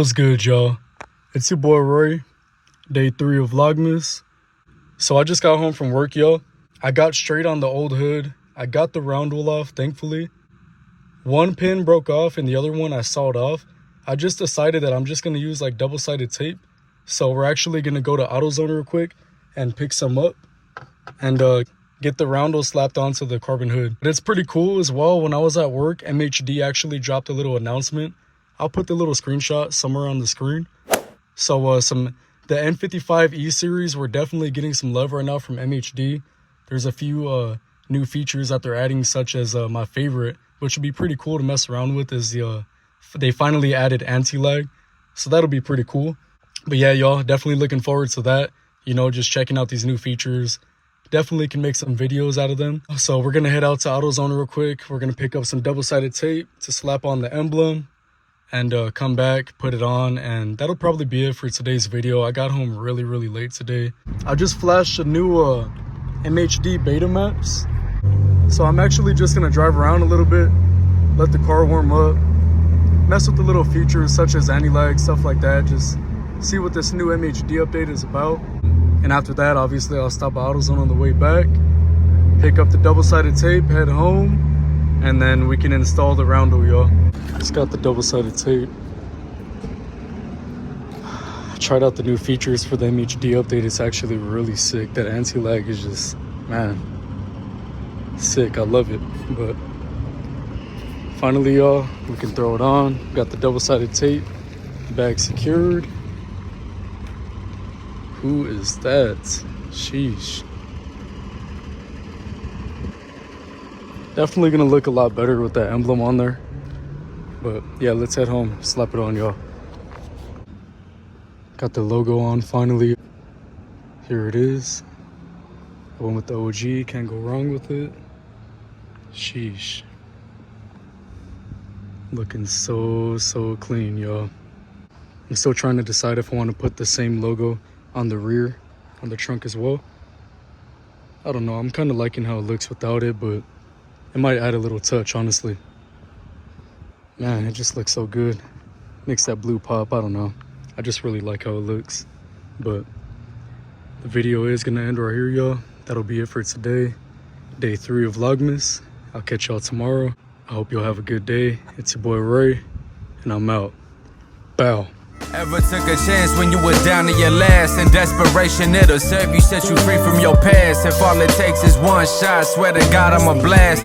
What's good, y'all? It's your boy Roy, day 3 of Vlogmas. So I just got home from work, y'all. I got straight on the old hood. I got the roundel off, thankfully. One pin broke off and the other one I sawed off. I just decided that I'm just going to use like double-sided tape. So we're actually going to go to AutoZone real quick and pick some up and get the roundel slapped onto the carbon hood. But it's pretty cool as well. When I was at work, MHD actually dropped a little announcement. I'll put the little screenshot somewhere on the screen. So the N55 E series, we're definitely getting some love right now from MHD. There's a few new features that they're adding, such as my favorite, which would be pretty cool to mess around with, is they finally added anti-lag. So that'll be pretty cool. But yeah, y'all, definitely looking forward to that. You know, just checking out these new features. Definitely can make some videos out of them. So we're going to head out to AutoZone real quick. We're going to pick up some double-sided tape to slap on the emblem. And come back, put it on, and that'll probably be it for today's video. I got home really late today. I just flashed a new MHD beta maps. So I'm actually just gonna drive around a little bit, let the car warm up, mess with the little features such as anti-lag, stuff like that, just see what this new MHD update is about. And after that, obviously I'll stop at AutoZone on the way back, pick up the double-sided tape, head home, and then we can install the roundel, y'all. It's got the double-sided tape. I tried out the new features for the MHD update. It's actually really sick. That anti-lag is just, man, sick. I love it. But finally, y'all, we can throw it on. Got the double-sided tape, bag secured. Who is that? Sheesh. Definitely gonna look a lot better with that emblem on there. But yeah, let's head home, slap it on, y'all. Got the logo on finally. Here it is. I went with the OG, can't go wrong with it. Sheesh. Looking so clean, y'all. I'm still trying to decide if I want to put the same logo on the rear, on the trunk as well. I don't know, I'm kind of liking how it looks without it, but it might add a little touch, honestly. Man, it just looks so good. Makes that blue pop, I don't know. I just really like how it looks. But the video is gonna end right here, y'all. That'll be it for today. Day 3 of Vlogmas. I'll catch y'all tomorrow. I hope y'all have a good day. It's your boy Ray, and I'm out. Bow. Ever took a chance when you were down to your last? In desperation, it'll serve you, set you free from your past. If all it takes is one shot, swear to God, I'm a blast.